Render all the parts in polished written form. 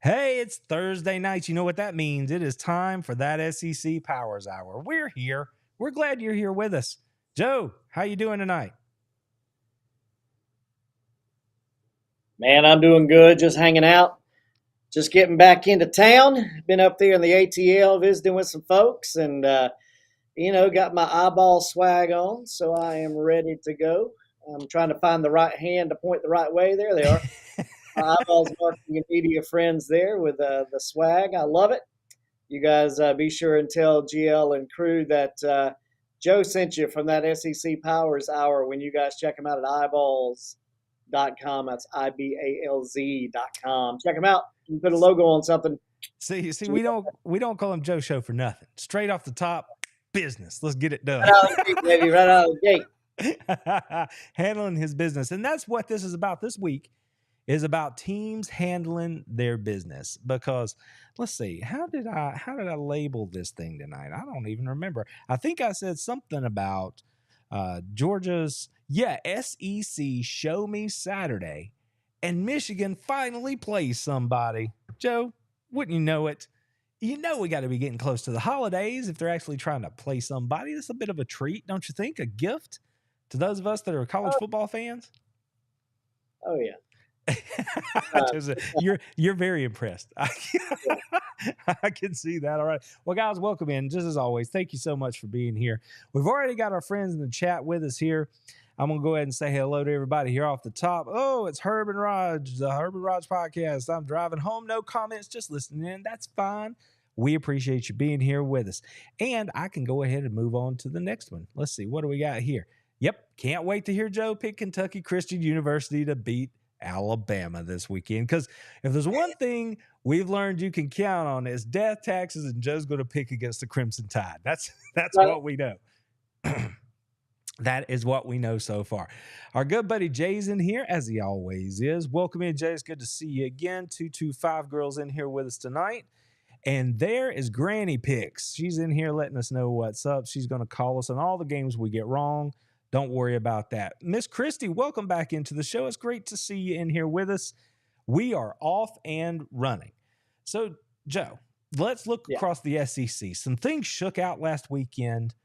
Hey, it's Thursday night. You know what that means. It is time for that SEC Powers Hour. We're here. We're glad you're here with us. Joe, how you doing tonight? Man, I'm doing good, just hanging out, just getting back into town. Been up there in the ATL visiting with some folks and, got my eyeball swag on, so I am ready to go. I'm trying to find the right hand to point the right way. There they are. My eyeballs marketing and media friends there with the swag. I love it. You guys be sure and tell GL and crew that Joe sent you from that SEC Powers Hour when you guys check them out at eyeballs.com. That's IBALZ.com. Check them out. You can put a logo on something. See, we don't call him Joe Show for nothing. Straight off the top, business. Let's get it done. Right out of the gate, baby. Right out of the gate. Handling his business. And that's what this is about this week, is about teams handling their business. Because let's see, how did I label this thing tonight? I don't even remember. I think I said something about Georgia's SEC Show Me Saturday, and Michigan finally plays somebody. Joe, wouldn't you know it? You know we got to be getting close to the holidays if they're actually trying to play somebody. That's a bit of a treat, don't you think? A gift to those of us that are college football fans. Oh yeah. You're very impressed. I can see that. All right. Well, guys, welcome in. Just as always, thank you so much for being here. We've already got our friends in the chat with us here. I'm going to go ahead and say hello to everybody here off the top. Oh, it's Herb and Raj, the Herb and Raj podcast. I'm driving home. No comments, just listening in. That's fine. We appreciate you being here with us. And I can go ahead and move on to the next one. Let's see. What do we got here? Yep. Can't wait to hear Joe pick Kentucky Christian University to beat Alabama this weekend. Because if there's one thing we've learned you can count on, is death, taxes, and Joe's going to pick against the Crimson Tide. That's Right. what we know. That is what we know so far. Our good buddy Jay's in here, as he always is. Welcome in, Jay. It's good to see you again. 225 girls in here with us tonight. And there is Granny Picks. She's in here letting us know what's up. She's going to call us on all the games we get wrong. Don't worry about that. Miss Christy, welcome back into the show. It's great to see you in here with us. We are off and running. So, Joe, let's look across the SEC. Some things shook out last weekend.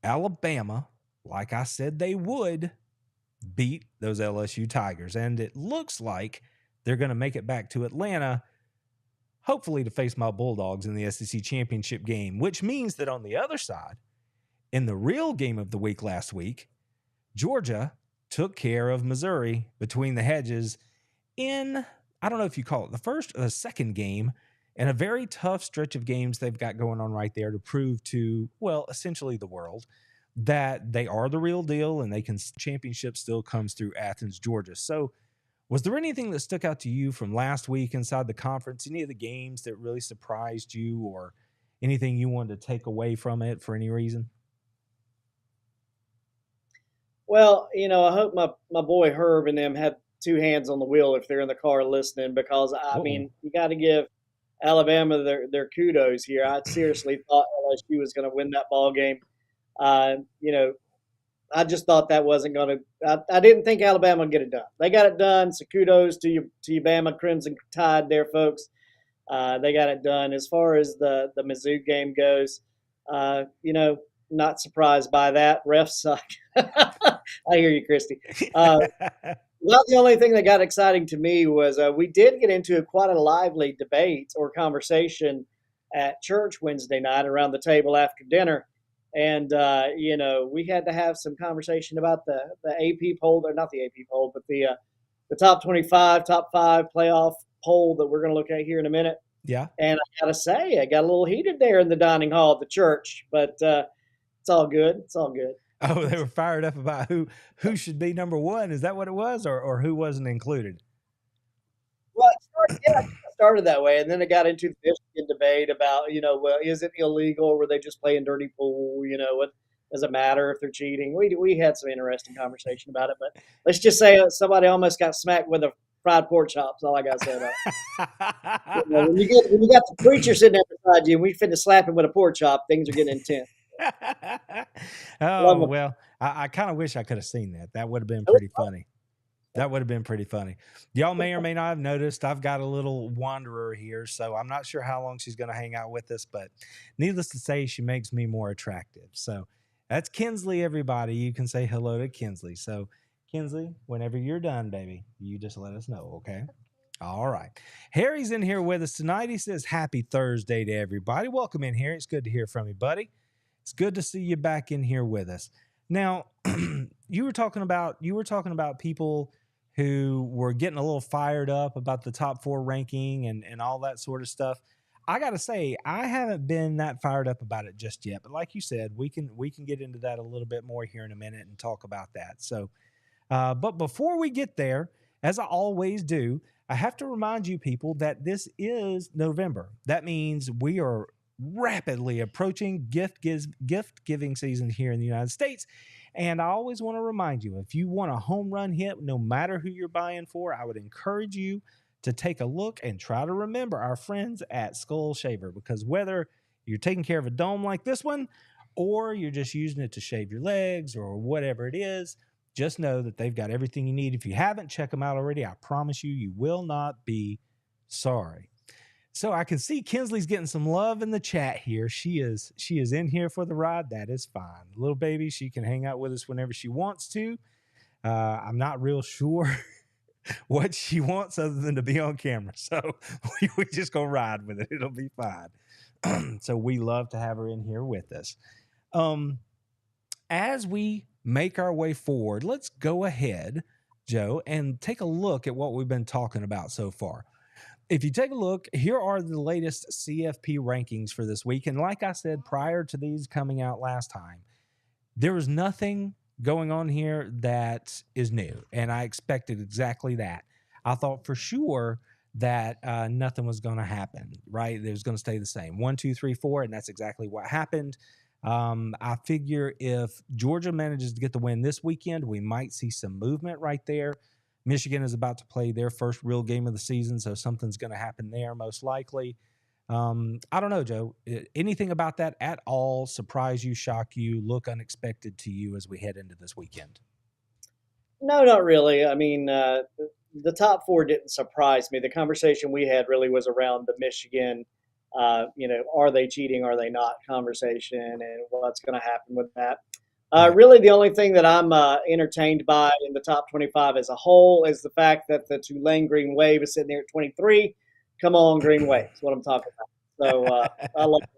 Alabama, like I said they would, beat those LSU Tigers. And it looks like they're going to make it back to Atlanta, hopefully to face my Bulldogs in the SEC championship game, which means that on the other side, in the real game of the week last week, Georgia took care of Missouri between the hedges in, I don't know if you call it the first or the second game, and a very tough stretch of games they've got going on right there to prove to, well, essentially the world, that they are the real deal and they can. Championship still comes through Athens, Georgia. So was there anything that stuck out to you from last week inside the conference? Any of the games that really surprised you, or anything you wanted to take away from it for any reason? Well, I hope my boy Herb and them have two hands on the wheel if they're in the car listening, because you got to give Alabama their kudos here. I seriously thought LSU was going to win that ball game. I just thought that wasn't going to. I didn't think Alabama would get it done. They got it done. So kudos to you, Bama Crimson Tide, there, folks. They got it done. As far as the Mizzou game goes, not surprised by that. Refs suck. I hear you, Christy. Not the only thing that got exciting to me was we did get into quite a lively debate or conversation at church Wednesday night around the table after dinner. And, we had to have some conversation about the AP poll, or not the AP poll, but the top 25, top 5 playoff poll that we're going to look at here in a minute. Yeah. And I got to say, I got a little heated there in the dining hall at the church, but it's all good. It's all good. Oh, they were fired up about who should be number one. Is that what it was, or who wasn't included? Well, it started that way, and then it got into the Michigan debate about, well, is it illegal, or were they just playing dirty pool? What does it matter if they're cheating? We had some interesting conversation about it, but let's just say somebody almost got smacked with a fried pork chop. That's all I got to say about it. When you got the preacher sitting there beside you, and we finna slap him with a pork chop, things are getting intense. Oh, well, I kind of wish I could have seen that. That would have been pretty funny. That would have been pretty funny. Y'all may or may not have noticed I've got a little wanderer here, so I'm not sure how long she's going to hang out with us, but needless to say, she makes me more attractive. So that's Kinsley, everybody. You can say hello to Kinsley. So, Kinsley, whenever you're done, baby, you just let us know, okay? All right. Harry's in here with us tonight. He says, Happy Thursday to everybody. Welcome in, Harry. It's good to hear from you, buddy. It's good to see you back in here with us. Now, you were talking about people who were getting a little fired up about the top 4 ranking and all that sort of stuff. I got to say, I haven't been that fired up about it just yet. But like you said, we can get into that a little bit more here in a minute and talk about that. So, but before we get there, as I always do, I have to remind you people that this is November. That means we are rapidly approaching gift giving season here in the United States. And I always want to remind you, if you want a home run hit, no matter who you're buying for, I would encourage you to take a look and try to remember our friends at Skull Shaver, because whether you're taking care of a dome like this one, or you're just using it to shave your legs or whatever it is, just know that they've got everything you need. If you haven't, check them out already. I promise you, you will not be sorry. So I can see Kinsley's getting some love in the chat here. She is in here for the ride. That is fine. Little baby, she can hang out with us whenever she wants to. I'm not real sure what she wants other than to be on camera. So we just go ride with it. It'll be fine. So we love to have her in here with us. As we make our way forward, let's go ahead, Joe, and take a look at what we've been talking about so far. If you take a look, here are the latest CFP rankings for this week. And like I said, prior to these coming out last time, there was nothing going on here that is new. And I expected exactly that. I thought for sure that nothing was going to happen, right? It was going to stay the same. 1, 2, 3, 4. And that's exactly what happened. I figure if Georgia manages to get the win this weekend, we might see some movement right there. Michigan is about to play their first real game of the season, so something's going to happen there most likely. I don't know, Joe. Anything about that at all surprise you, shock you, look unexpected to you as we head into this weekend? No, not really. I mean, the top 4 didn't surprise me. The conversation we had really was around the Michigan, are they cheating, are they not conversation, and what's going to happen with that. Right. Really, the only thing that I'm entertained by in the top 25 as a whole is the fact that the Tulane Green Wave is sitting there at 23. Come on, Green Wave. That's what I'm talking about. So I love it.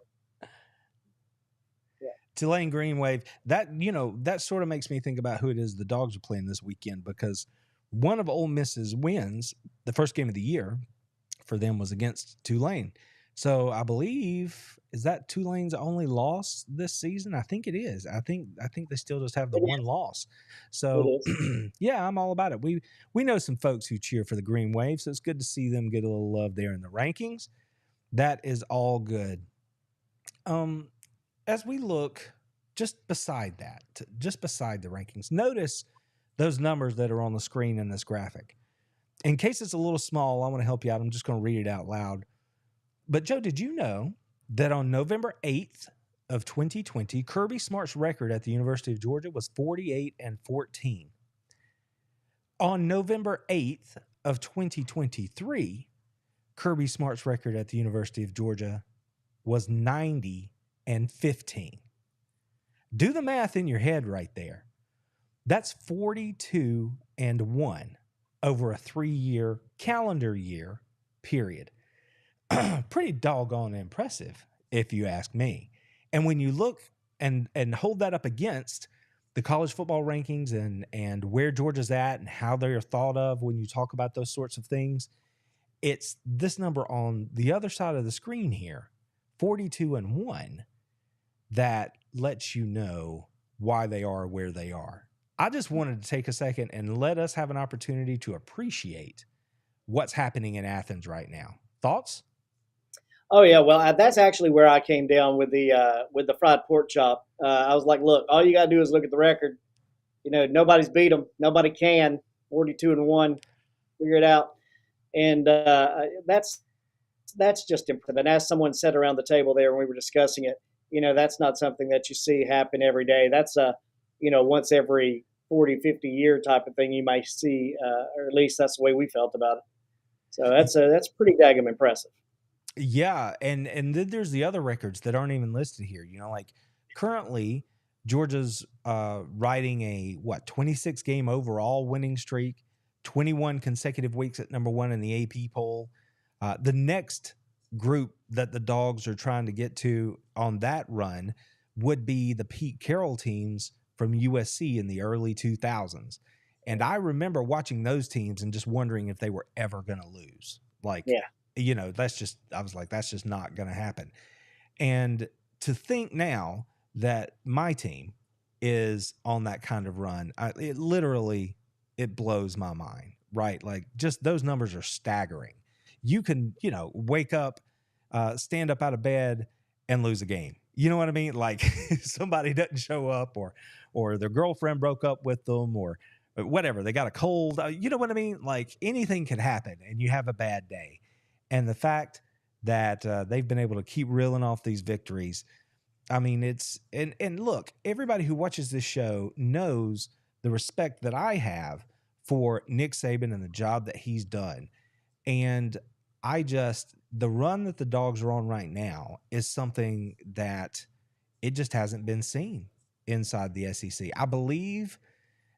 Yeah. Tulane Green Wave. That sort of makes me think about who it is the Dogs are playing this weekend, because one of Ole Miss's wins, the first game of the year for them, was against Tulane. So I believe, is that Tulane's only loss this season? I think it is. I think they still just have the one loss. So yeah, I'm all about it. We know some folks who cheer for the Green Wave, so it's good to see them get a little love there in the rankings. That is all good. As we look just beside the rankings, notice those numbers that are on the screen in this graphic. In case it's a little small, I want to help you out. I'm just going to read it out loud. But Joe, did you know that on November 8th of 2020, Kirby Smart's record at the University of Georgia was 48-14? On November 8th of 2023, Kirby Smart's record at the University of Georgia was 90-15. Do the math in your head right there. That's 42-1 over a 3-year calendar year period. Pretty doggone impressive, if you ask me. And when you look and hold that up against the college football rankings and where Georgia's at and how they're thought of when you talk about those sorts of things, it's this number on the other side of the screen here, 42-1, that lets you know why they are where they are. I just wanted to take a second and let us have an opportunity to appreciate what's happening in Athens right now. Thoughts? Oh yeah, well that's actually where I came down with the fried pork chop. I was like, look, all you gotta do is look at the record. Nobody's beat them. Nobody can. 42-1, figure it out. And that's just impressive. And as someone said around the table there when we were discussing it, that's not something that you see happen every day. That's once every 40, 50-year type of thing you might see, or at least that's the way we felt about it. So that's pretty daggum impressive. Yeah, and then there's the other records that aren't even listed here. You know, like currently Georgia's riding a 26 game overall winning streak, 21 consecutive weeks at number 1 in the AP poll. The next group that the Dogs are trying to get to on that run would be the Pete Carroll teams from USC in the early 2000s. And I remember watching those teams and just wondering if they were ever going to lose. Like, Yeah. you know, I was like, that's just not going to happen. And to think now that my team is on that kind of run, it blows my mind, right? Like, just those numbers are staggering. You can, you know, wake up, stand up out of bed and lose a game. You know what I mean? Like somebody doesn't show up, or their girlfriend broke up with them, or whatever. They got a cold. You know what I mean? Like anything can happen and you have a bad day. And the fact that they've been able to keep reeling off these victories, I mean, it's and look, everybody who watches this show knows the respect that I have for Nick Saban and the job that he's done. And the run that the Dogs are on right now is something that it just hasn't been seen inside the SEC. I believe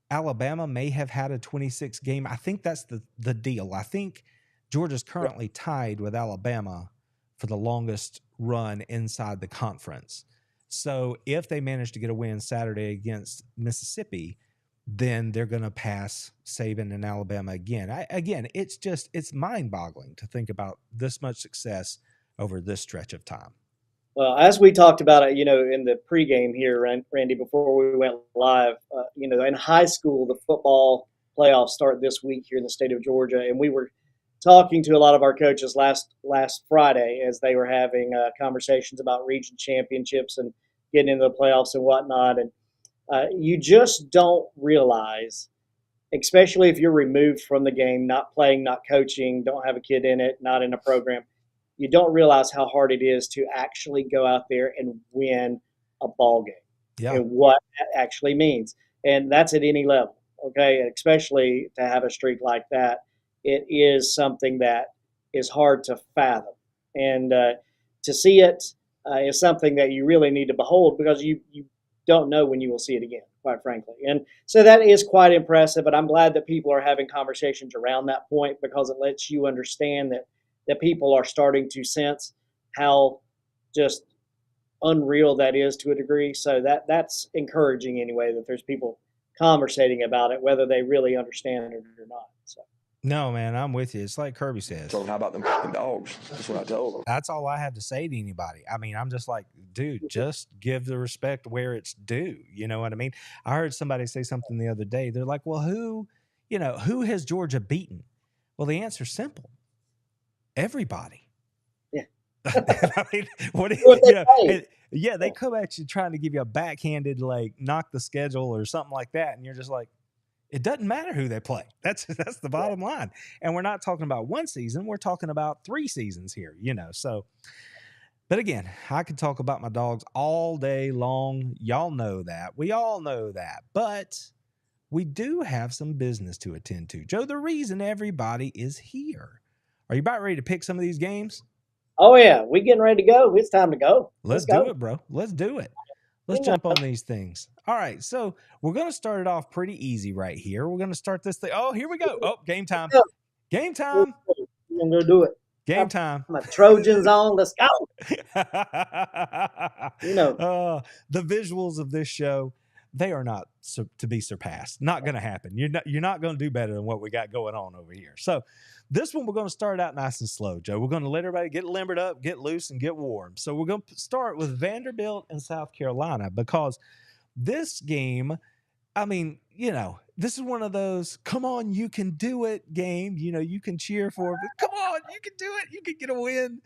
Alabama may have had a 26 game. I think that's the deal. I think Georgia's currently tied with Alabama for the longest run inside the conference. So if they manage to get a win Saturday against Mississippi, then they're going to pass Saban and Alabama again. It's mind-boggling to think about this much success over this stretch of time. Well, as we talked about it, in the pregame here, Randy, before we went live, in high school, the football playoffs start this week here in the state of Georgia, and we were talking to a lot of our coaches last Friday as they were having conversations about region championships and getting into the playoffs and whatnot. And you just don't realize, especially if you're removed from the game, not playing, not coaching, don't have a kid in it, not in a program, you don't realize how hard it is to actually go out there and win a ball game and what that actually means. And that's at any level, okay? Especially to have a streak like that, it is something that is hard to fathom. And to see it is something that you really need to behold, because you don't know when you will see it again, quite frankly. And so that is quite impressive, but I'm glad that people are having conversations around that point, because it lets you understand that people are starting to sense how just unreal that is to a degree. So that's encouraging anyway, that there's people conversating about it, whether they really understand it or not. So. No, man, I'm with you. It's like Kirby says. So how about them fucking dogs? That's what I told them. That's all I have to say to anybody. I mean, I'm just like, dude, just give the respect where it's due. You know what I mean? I heard somebody say something the other day. They're like, well, who has Georgia beaten? Well, the answer's simple. Everybody. Yeah. I mean, they come at you trying to give you a backhanded, like, knock the schedule or something like that, and you're just like, it doesn't matter who they play. That's the bottom line. And we're not talking about one season. We're talking about 3 seasons here, So, but again, I could talk about my Dogs all day long. Y'all know that. We all know that. But we do have some business to attend to. Joe, the reason everybody is here. Are you about ready to pick some of these games? Oh, yeah. We getting ready to go. It's time to go. Let's do it, bro. Let's do it. Let's jump on these things. All right. So we're going to start it off pretty easy right here. We're going to start this thing. Oh, here we go. Oh, game time. Game time. We're going to go do it. Game time. My Trojans on. Let's go. The visuals of this show, they are not to be surpassed. Not going to happen. You're not going to do better than what we got going on over here. So this one, we're going to start out nice and slow, Joe. We're going to let everybody get limbered up, get loose, and get warm. So we're going to start with Vanderbilt and South Carolina, because this game, I mean, this is one of those, come on, you can do it game. You can cheer for it, but come on, you can do it. You can get a win.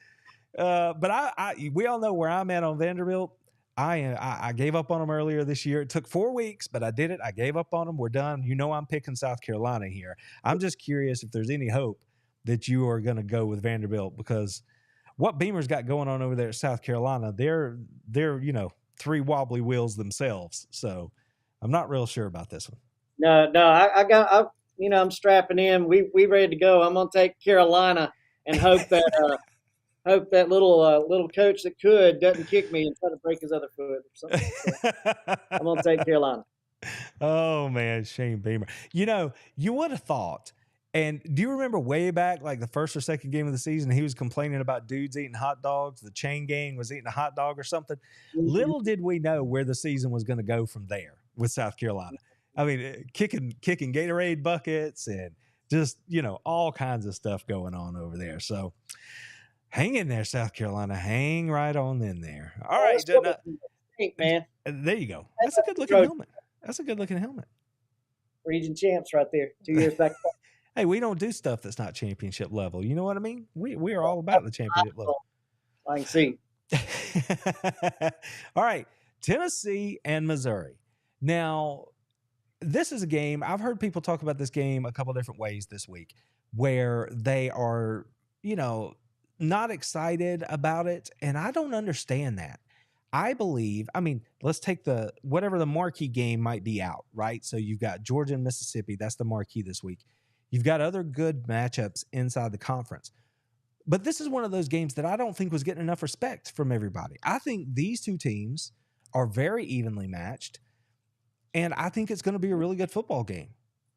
But we all know where I'm at on Vanderbilt. I gave up on them earlier this year. It took 4 weeks, but I did it. I gave up on them. We're done. I'm picking South Carolina here. I'm just curious if there's any hope that you are going to go with Vanderbilt, because what Beamer's got going on over there at South Carolina, they're 3 wobbly wheels themselves. So I'm not real sure about this one. No, I'm strapping in. We ready to go. I'm gonna take Carolina and hope that little coach that could doesn't kick me and try to break his other foot or something. So I'm gonna take Carolina. Oh man, Shane Beamer. You would have thought. And do you remember way back, like the first or second game of the season, he was complaining about dudes eating hot dogs? The chain gang was eating a hot dog or something. Little did we know where the season was going to go from there with South Carolina. I mean, kicking Gatorade buckets and just all kinds of stuff going on over there. So hang in there, South Carolina. Hang right on in there. All right, man. there you go. That's a good looking helmet. That's a good looking helmet. Region champs right there. 2 years back. Hey, we don't do stuff that's not championship level. You know what I mean? We are all about the championship level. I can see. All right, Tennessee and Missouri. Now, this is a game, I've heard people talk about this game a couple different ways this week, where they are, not excited about it, and I don't understand that. I believe, let's take whatever the marquee game might be out, right? So you've got Georgia and Mississippi. That's the marquee this week. You've got other good matchups inside the conference. But this is one of those games that I don't think was getting enough respect from everybody. I think these two teams are very evenly matched, and I think it's going to be a really good football game.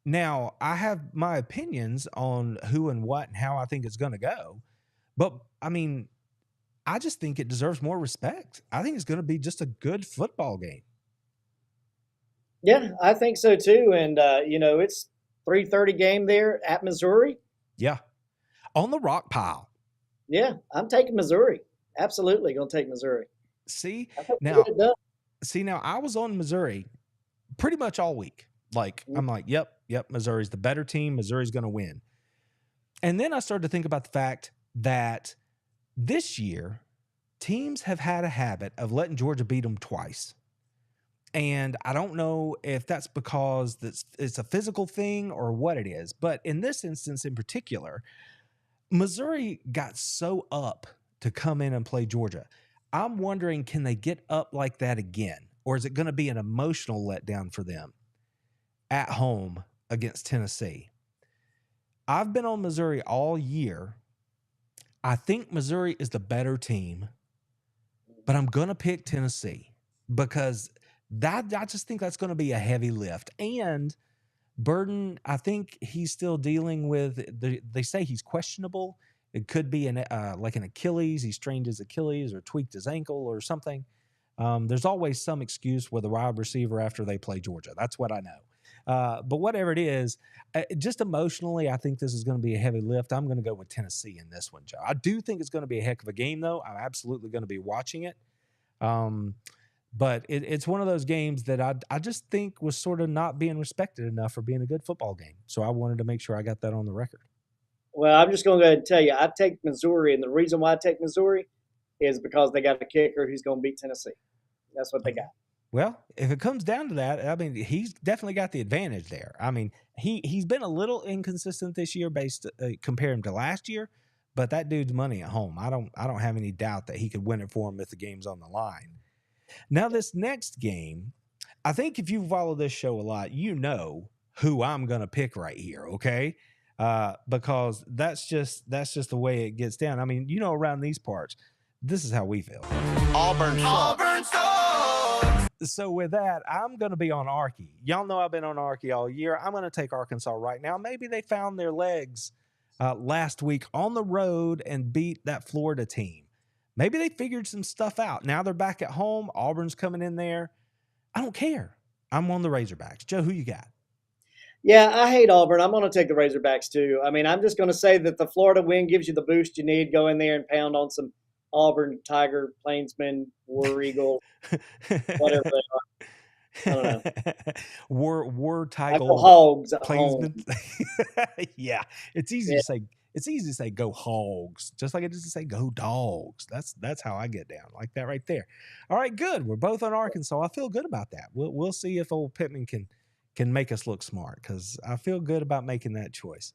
Now, I have my opinions on who and what and how I think it's going to go. But, I just think it deserves more respect. I think it's going to be just a good football game. Yeah, I think so too. And, it's 3:30 game there at Missouri. Yeah. On the rock pile. Yeah, I'm taking Missouri. Absolutely going to take Missouri. See, now I was on Missouri pretty much all week. I'm like, yep, Missouri's the better team. Missouri's going to win. And then I started to think about the fact that this year, teams have had a habit of letting Georgia beat them twice. And I don't know if that's because it's a physical thing or what it is. But in this instance in particular, Missouri got so up to come in and play Georgia. I'm wondering, can they get up like that again? Or is it going to be an emotional letdown for them at home against Tennessee? I've been on Missouri all year. I think Missouri is the better team, but I'm going to pick Tennessee because I just think that's going to be a heavy lift. And Burden, I think he's still dealing with, they say he's questionable. It could be like an Achilles. He strained his Achilles or tweaked his ankle or something. There's always some excuse with a wide receiver after they play Georgia. That's what I know. But whatever it is, just emotionally, I think this is going to be a heavy lift. I'm going to go with Tennessee in this one, Joe. I do think it's going to be a heck of a game, though. I'm absolutely going to be watching it. But it's one of those games that I just think was sort of not being respected enough for being a good football game. So I wanted to make sure I got that on the record. Well, I'm just going to go ahead and tell you, I take Missouri, and the reason why I take Missouri is because they got a kicker who's going to beat Tennessee. That's what they got. Well, if it comes down to that, he's definitely got the advantage there. He's been a little inconsistent this year compared to last year, but that dude's money at home. I don't have any doubt that he could win it for him if the game's on the line. Now, this next game, I think if you follow this show a lot, you know who I'm going to pick right here, okay? Because that's just the way it gets down. Around these parts, this is how we feel. Auburn sucks. So with that, I'm going to be on Arky. Y'all know I've been on Arky all year. I'm going to take Arkansas right now. Maybe they found their legs last week on the road and beat that Florida team. Maybe they figured some stuff out. Now they're back at home. Auburn's coming in there. I don't care. I'm on the Razorbacks. Joe, who you got? Yeah, I hate Auburn. I'm going to take the Razorbacks too. I'm just going to say that the Florida win gives you the boost you need. Go in there and pound on some Auburn, Tiger, Plainsman, War Eagle, whatever they are. I don't know. War Tiger. Hogs. Plainsman. Yeah, it's easy to say. It's easy to say go Hogs, just like it is to say go Dogs. That's how I get down, like that right there. All right, good. We're both on Arkansas. I feel good about that. We'll see if old Pittman can make us look smart, because I feel good about making that choice.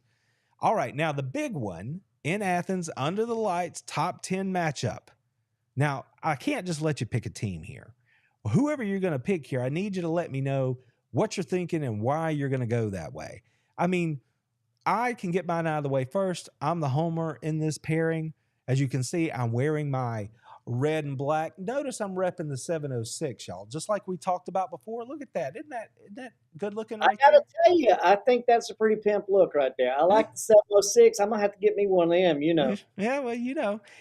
All right, now the big one in Athens, under the lights, top 10 matchup. Now, I can't just let you pick a team here. Whoever you're going to pick here, I need you to let me know what you're thinking and why you're going to go that way. I mean, I can get mine out of the way first. I'm the homer in this pairing. As you can see, I'm wearing my red and black. Notice I'm repping the 706, y'all, just like we talked about before. Look at that. Isn't that good looking I right gotta there? tell you, I think that's a pretty pimp look right there. I like the 706. I'm gonna have to get me one of them. Yeah, well,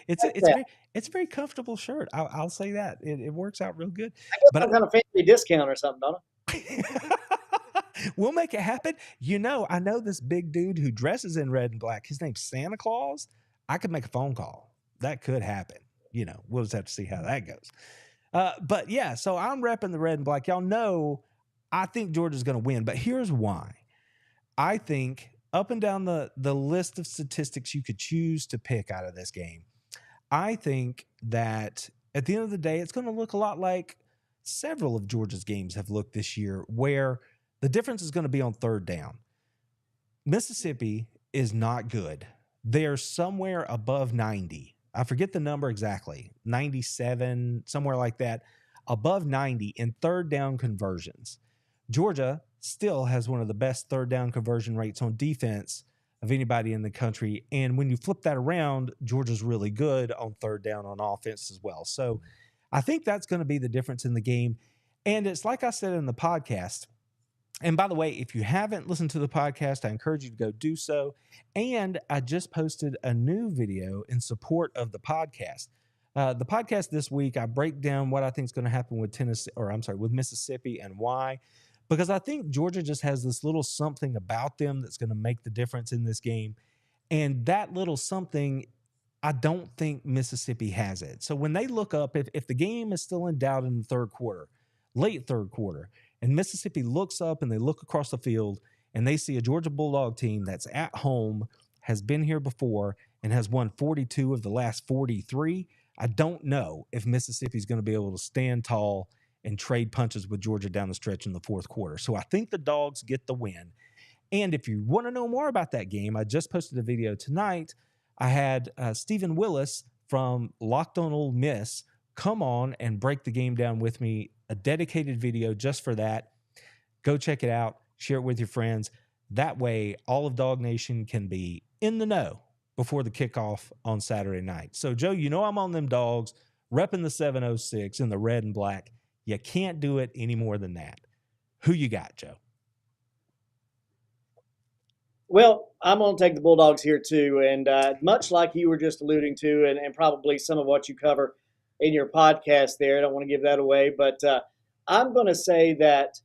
it's Like a, that. it's a very comfortable shirt. I'll say that. It works out real good. I get some But kind of fancy discount or something, don't I? we'll make it happen. I know this big dude who dresses in red and black. His name's Santa Claus. I could make a phone call. That could happen. We'll just have to see how that goes. But yeah, so I'm repping the red and black. Y'all know I think Georgia's going to win, but here's why. I think up and down the list of statistics you could choose to pick out of this game, I think that at the end of the day, it's going to look a lot like several of Georgia's games have looked this year, where the difference is going to be on third down. Mississippi is not good. They're somewhere above 90. I forget the number exactly, 97, somewhere like that, above 90 in third down conversions. Georgia still has one of the best third down conversion rates on defense of anybody in the country. And when you flip that around, Georgia's really good on third down on offense as well. So I think that's going to be the difference in the game. And it's like I said in the podcast. And by the way, if you haven't listened to the podcast, I encourage you to go do so. And I just posted a new video in support of the podcast. The podcast this week, I break down what I think is going to happen with with Mississippi and why. Because I think Georgia just has this little something about them that's going to make the difference in this game. And that little something, I don't think Mississippi has it. So when they look up, if the game is still in doubt in the third quarter, late third quarter, and Mississippi looks up and they look across the field and they see a Georgia Bulldog team that's at home, has been here before, and has won 42 of the last 43, I don't know if Mississippi's going to be able to stand tall and trade punches with Georgia down the stretch in the fourth quarter. So I think the Dogs get the win. And if you want to know more about that game, I just posted a video tonight. I had Stephen Willis from Locked on Ole Miss come on and break the game down with me, a dedicated video just for that. Go check it out. Share it with your friends. That way, all of Dog Nation can be in the know before the kickoff on Saturday night. So, Joe, I'm on them Dogs, repping the 706 in the red and black. You can't do it any more than that. Who you got, Joe? Well, I'm going to take the Bulldogs here too. And much like you were just alluding to, and probably some of what you cover in your podcast there, I don't want to give that away, but I'm going to say that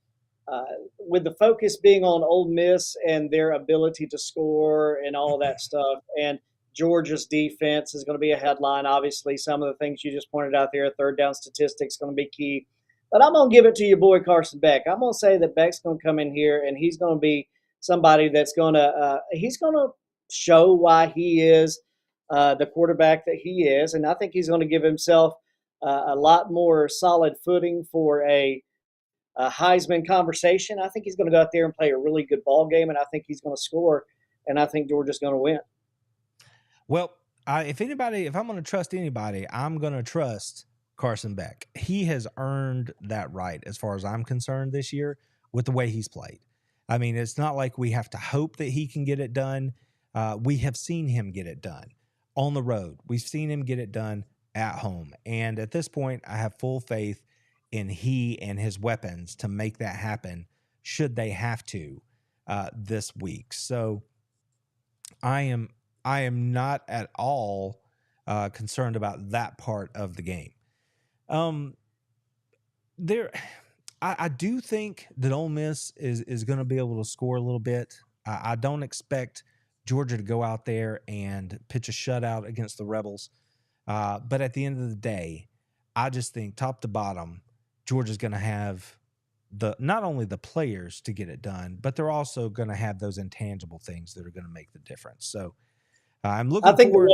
with the focus being on Ole Miss and their ability to score and all that stuff, and Georgia's defense is going to be a headline. Obviously, some of the things you just pointed out there, third down statistics, going to be key. But I'm going to give it to your boy Carson Beck. I'm going to say that Beck's going to come in here and he's going to be somebody that's going to show why he is the quarterback that he is, and I think he's going to give himself a lot more solid footing for a Heisman conversation. I think he's going to go out there and play a really good ball game, and I think he's going to score, and I think Georgia's going to win. Well, if I'm going to trust anybody, I'm going to trust Carson Beck. He has earned that right as far as I'm concerned this year with the way he's played. I mean, it's not like we have to hope that he can get it done. We have seen him get it done on the road. We've seen him get it done at home. And at this point, I have full faith in he and his weapons to make that happen should they have to this week. So I am not at all concerned about that part of the game. I do think that Ole Miss is going to be able to score a little bit. I don't expect Georgia to go out there and pitch a shutout against the Rebels. But at the end of the day, I just think top to bottom, Georgia's going to have not only the players to get it done, but they're also going to have those intangible things that are going to make the difference. So I'm looking forward.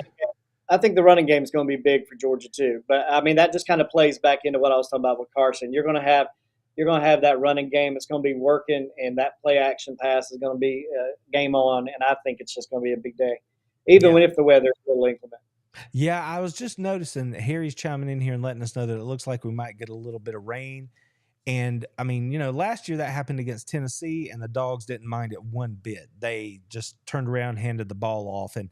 I think the running game is going to be big for Georgia too. But I mean, that just kind of plays back into what I was talking about with Carson. You're going to have that running game. It's going to be working, and that play action pass is going to be game on. And I think it's just going to be a big day, even if the weather is a little inclement. Yeah, I was just noticing that Harry's chiming in here and letting us know that it looks like we might get a little bit of rain And I mean, last year that happened against Tennessee, and the Dogs didn't mind it one bit. They just turned around, handed the ball off. And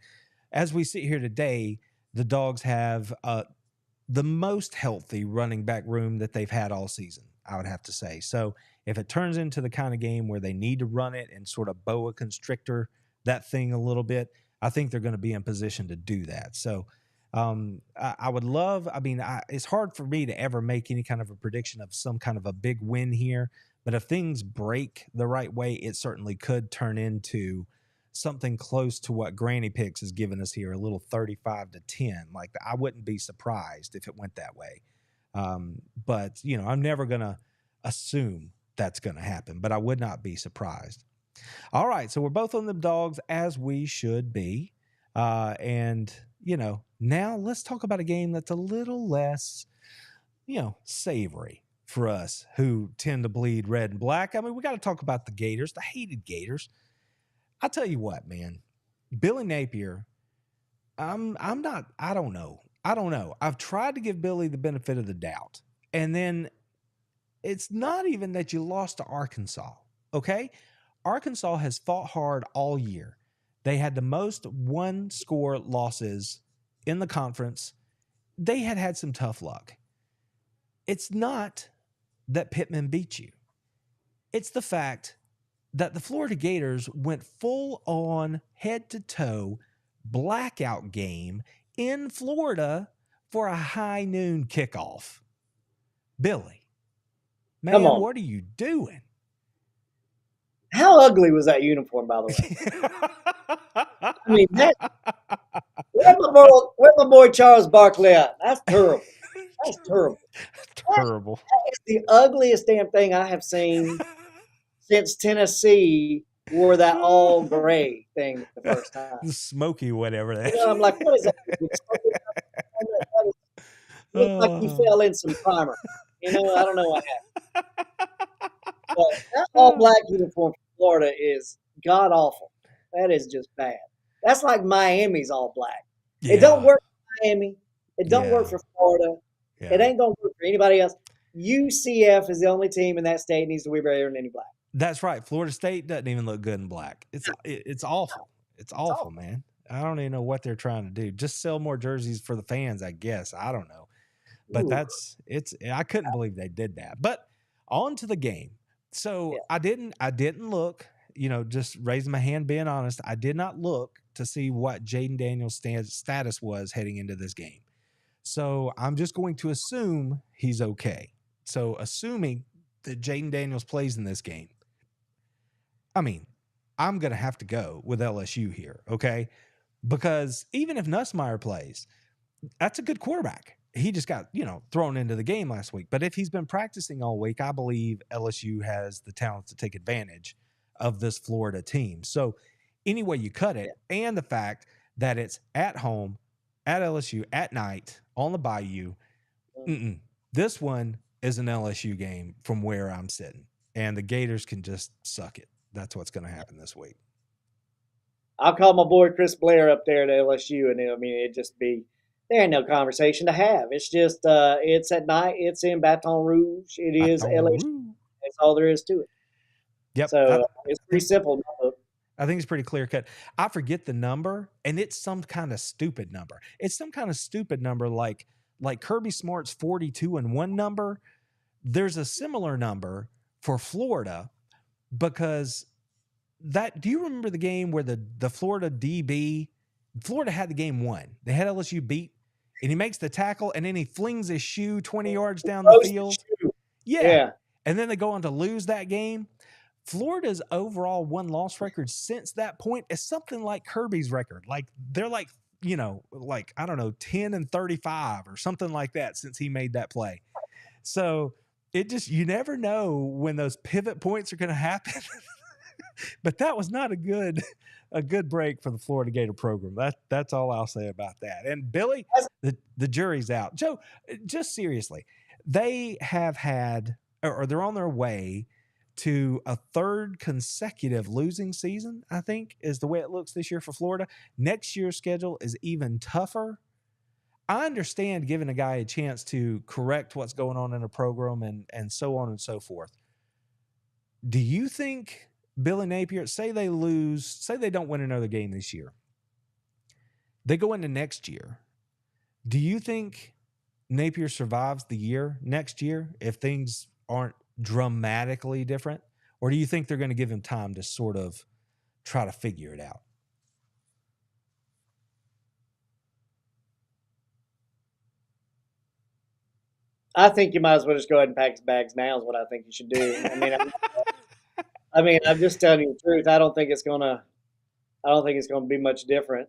as we sit here today, the Dogs have the most healthy running back room that they've had all season, I would have to say. So if it turns into the kind of game where they need to run it and sort of boa constrictor that thing a little bit, I think they're going to be in position to do that. So I would love, it's hard for me to ever make any kind of a prediction of some kind of a big win here, but if things break the right way, it certainly could turn into something close to what Granny Picks has given us here, a little 35-10. Like, I wouldn't be surprised if it went that way. But I'm never going to assume that's going to happen, but I would not be surprised. All right. So we're both on the Dogs, as we should be. And now let's talk about a game that's a little less, savory for us who tend to bleed red and black. I mean, we got to talk about the Gators, the hated Gators. I'll tell you what, man, Billy Napier, I don't know. I've tried to give Billy the benefit of the doubt. And then it's not even that you lost to Arkansas. Okay. Arkansas has fought hard all year. They had the most one-score losses in the conference. They had some tough luck. It's not that Pittman beat you. It's the fact that the Florida Gators went full on head-to-toe blackout game in Florida for a high noon kickoff. Billy, man, Come on. what are you doing? How ugly was that uniform, by the way? I mean, where's my boy Charles Barkley at? That's terrible. That's terrible. Terrible. That is the ugliest damn thing I have seen since Tennessee wore that all gray thing the first time. The smoky whatever that. I'm like, what is that? Looks like you fell in some primer. I don't know what happened. But that all black uniform for Florida is god awful. That is just bad. That's like Miami's all black. Yeah. It don't work for Miami. It don't work for Florida. Yeah. It ain't gonna work for anybody else. UCF is the only team in that state needs to wear better than any black. That's right. Florida State doesn't even look good in black. It's awful. It's awful, man. I don't even know what they're trying to do. Just sell more jerseys for the fans, I guess. I don't know. But I couldn't believe they did that. But on to the game. So I didn't look, just raising my hand, being honest, I did not look to see what Jaden Daniels' status was heading into this game. So I'm just going to assume he's okay. So assuming that Jaden Daniels plays in this game, I mean, I'm going to have to go with LSU here, okay? Because even if Nussmeier plays, that's a good quarterback. He just got, thrown into the game last week. But if he's been practicing all week, I believe LSU has the talent to take advantage of this Florida team. So any way you cut it, and the fact that it's at home, at LSU, at night, on the Bayou, this one is an LSU game from where I'm sitting. And the Gators can just suck it. That's what's going to happen this week. I'll call my boy Chris Blair up there at LSU, and it'd just be, there ain't no conversation to have. It's just, it's at night. It's in Baton Rouge. It is LSU. That's all there is to it. Yep. So it's pretty simple. I think it's pretty clear cut. I forget the number, and it's some kind of stupid number. It's some kind of stupid number like Kirby Smart's 42-1 number. There's a similar number for Florida because do you remember the game where the Florida DB, Florida had the game won. They had LSU beat, and he makes the tackle, and then he flings his shoe 20 yards down the field. Yeah. And then they go on to lose that game. Florida's overall win-loss record since that point is something like Kirby's record. Like they're like, I don't know, 10-35 or something like that since he made that play. So you never know when those pivot points are going to happen. But that was not a good break for the Florida Gator program. That's all I'll say about that. And Billy, the jury's out. Joe, just seriously, they have had, or they're on their way to a third consecutive losing season, I think, is the way it looks this year for Florida. Next year's schedule is even tougher. I understand giving a guy a chance to correct what's going on in a program and so on and so forth. Do you think Billy Napier, say they lose, say they don't win another game this year, they go into next year. Do you think Napier survives the year next year if things aren't dramatically different? Or do you think they're going to give him time to sort of try to figure it out? I think you might as well just go ahead and pack his bags now is what I think you should do. I'm just telling you the truth. I don't think it's gonna be much different.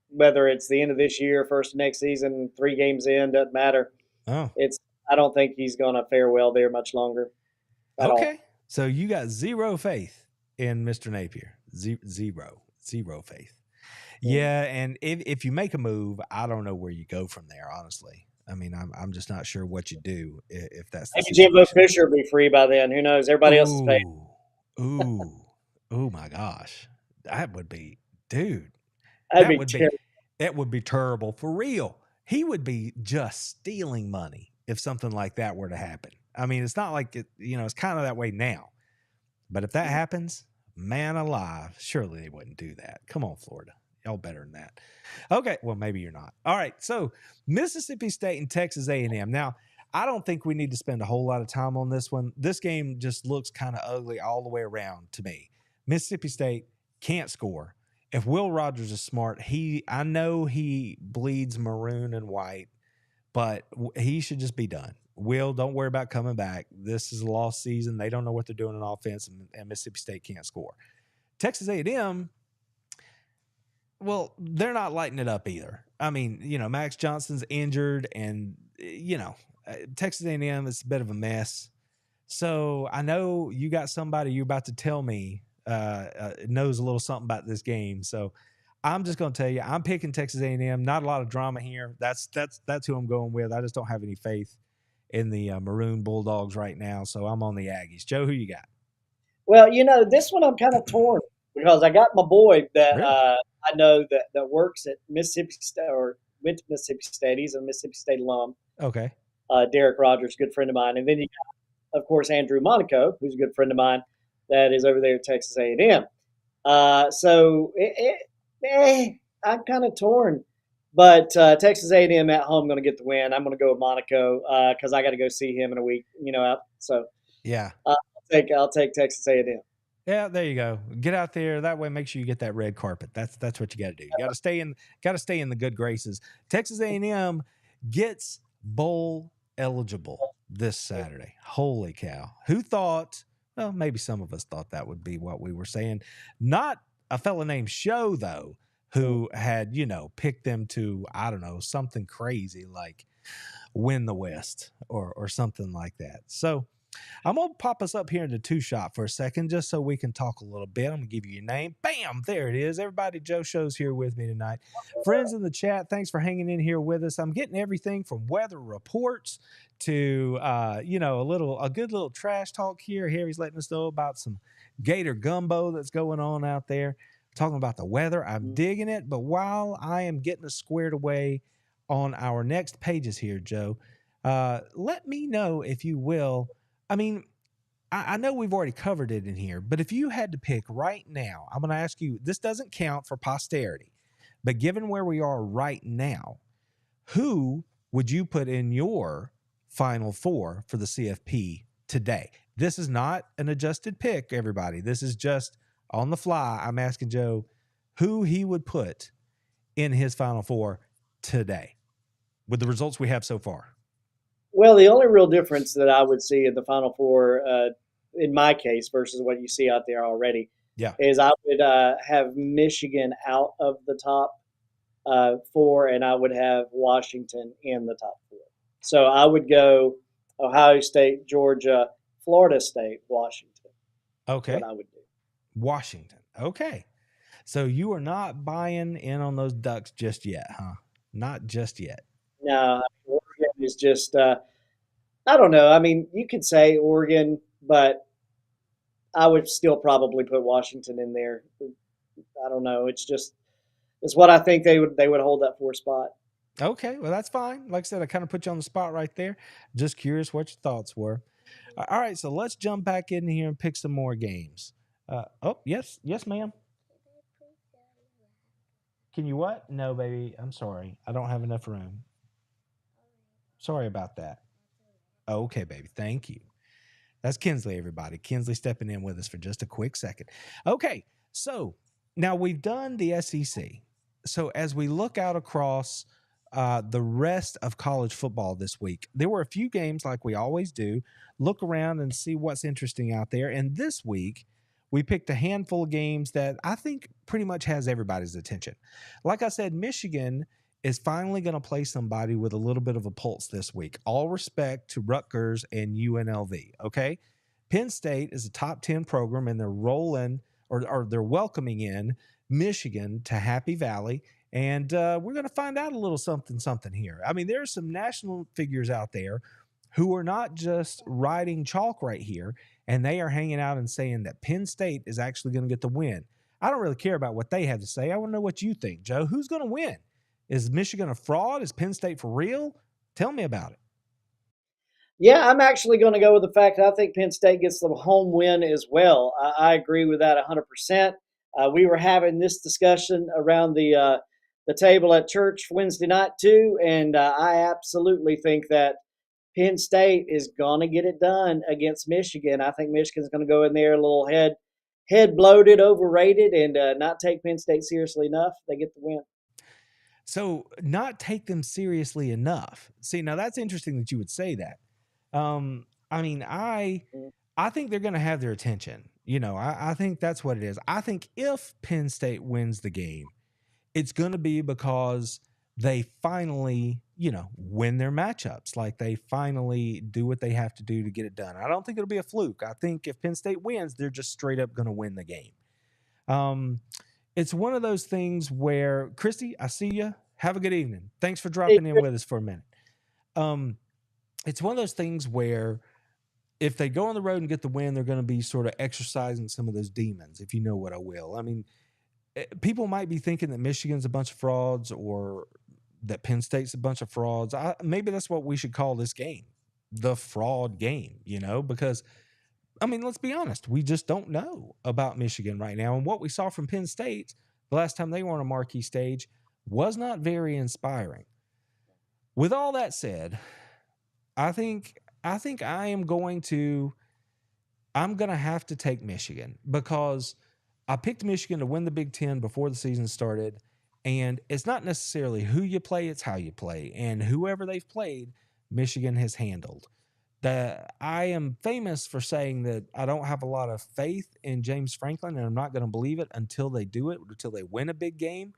Whether it's the end of this year, first of next season, 3 games in, doesn't matter. Oh, I don't think he's gonna fare well there much longer at all. okay. So you got zero faith in Mr. Napier. Zero faith. Yeah, and if you make a move, I don't know where you go from there, honestly. I mean, I'm just not sure what you do if that's the Maybe Jimbo situation. Fisher will be free by then. Who knows? Everybody else is paid. Ooh, oh my gosh, that would be, dude. That'd be terrible. That would be terrible for real. He would be just stealing money if something like that were to happen. I mean, it's not like it, it's kind of that way now. But if that happens, man alive, surely they wouldn't do that. Come on, Florida. Y'all better than that. Okay, well, maybe you're not. All right, so Mississippi State and Texas A&M. Now, I don't think we need to spend a whole lot of time on this one. This game just looks kind of ugly all the way around to me. Mississippi State can't score. If Will Rogers is smart, I know he bleeds maroon and white, but he should just be done. Will, don't worry about coming back. This is a lost season. They don't know what they're doing on offense, and Mississippi State can't score. Texas A&M, well, they're not lighting it up either. I mean, Max Johnson's injured, and Texas A&M is a bit of a mess. So I know you got somebody you're about to tell me knows a little something about this game. So I'm just going to tell you, I'm picking Texas A&M. Not a lot of drama here. That's who I'm going with. I just don't have any faith in the Maroon Bulldogs right now. So I'm on the Aggies. Joe, who you got? Well, this one I'm kind of torn because I got my boy that Really? I know that works at Mississippi State or went to Mississippi State. He's a Mississippi State alum. Okay. Derek Rogers, good friend of mine. And then you got, of course, Andrew Monaco, who's a good friend of mine that is over there at Texas A&M. I'm kind of torn. But Texas A&M at home going to get the win. I'm going to go with Monaco because I got to go see him in a week. So yeah, I'll take Texas A&M. Yeah, there you go. Get out there. That way, make sure you get that red carpet. That's what you got to do. You got to stay in the good graces. Texas A&M gets bowl eligible this Saturday. Holy cow! Who thought? Well, maybe some of us thought that would be what we were saying. Not a fella named Show though, who had picked them to, I don't know, something crazy like win the West or something like that. So I'm going to pop us up here in the 2-shot for a second just so we can talk a little bit. I'm going to give you your name. Bam! There it is. Everybody, Joe Show's here with me tonight. Friends in the chat, thanks for hanging in here with us. I'm getting everything from weather reports to, a good little trash talk here. Harry's letting us know about some Gator gumbo that's going on out there. Talking about the weather. I'm digging it. But while I am getting us squared away on our next pages here, Joe, let me know, if you will. I mean, I know we've already covered it in here, but if you had to pick right now, I'm going to ask you, this doesn't count for posterity, but given where we are right now, who would you put in your Final Four for the CFP today? This is not an adjusted pick, everybody. This is just on the fly. I'm asking Joe who he would put in his Final Four today with the results we have so far. Well, the only real difference that I would see in the Final Four, in my case, versus what you see out there already, is I would have Michigan out of the top 4, and I would have Washington in the top 4. So I would go Ohio State, Georgia, Florida State, Washington. Okay. What I would do. Washington. Okay. So you are not buying in on those Ducks just yet, huh? Not just yet. No, Oregon is just, I don't know. I mean, you could say Oregon, but I would still probably put Washington in there. I don't know. It's just is what I think they would hold that 4 spot. Okay, well, that's fine. Like I said, I kind of put you on the spot right there. Just curious what your thoughts were. All right, so let's jump back in here and pick some more games. Oh, yes, ma'am. Can you what? No, baby. I'm sorry. I don't have enough room. Sorry about that. Okay, baby. Thank you. That's Kinsley, everybody. Kinsley stepping in with us for just a quick second. Okay, so now we've done the SEC. So as we look out across the rest of college football this week, there were a few games like we always do. Look around and see what's interesting out there. And this week, we picked a handful of games that I think pretty much has everybody's attention. Like I said, Michigan is finally going to play somebody with a little bit of a pulse this week. All respect to Rutgers and UNLV, okay? Penn State is a top 10 program, and they're rolling or they're welcoming in Michigan to Happy Valley. And we're going to find out a little something here. I mean, there are some national figures out there who are not just writing chalk right here, and they are hanging out and saying that Penn State is actually going to get the win. I don't really care about what they have to say. I want to know what you think, Joe. Who's going to win? Is Michigan a fraud? Is Penn State for real? Tell me about it. Yeah, I'm actually going to go with the fact that I think Penn State gets the home win as well. I agree with that 100%. We were having this discussion around the table at church Wednesday night too, and I absolutely think that Penn State is going to get it done against Michigan. I think Michigan's going to go in there a little head bloated, overrated, and not take Penn State seriously enough. They get the win. So not take them seriously enough. See, now that's interesting that you would say that. I mean, I think they're going to have their attention. You know, I think that's what it is. I think if Penn State wins the game, it's going to be because they finally, win their matchups. Like they finally do what they have to do to get it done. I don't think it'll be a fluke. I think if Penn State wins, they're just straight up going to win the game. It's one of those things where, Christy, I see you. Have a good evening. Thanks for dropping in with us for a minute. It's one of those things where if they go on the road and get the win, they're going to be sort of exercising some of those demons, if you know what I will. I mean, people might be thinking that Michigan's a bunch of frauds or that Penn State's a bunch of frauds. Maybe that's what we should call this game, the fraud game, because, I mean, let's be honest. We just don't know about Michigan right now. And what we saw from Penn State the last time they were on a marquee stage was not very inspiring. With all that said, I think I'm going to have to take Michigan because I picked Michigan to win the Big Ten before the season started. And it's not necessarily who you play, it's how you play. And whoever they've played, Michigan has handled. I am famous for saying that I don't have a lot of faith in James Franklin, and I'm not going to believe it until they do it, until they win a big game.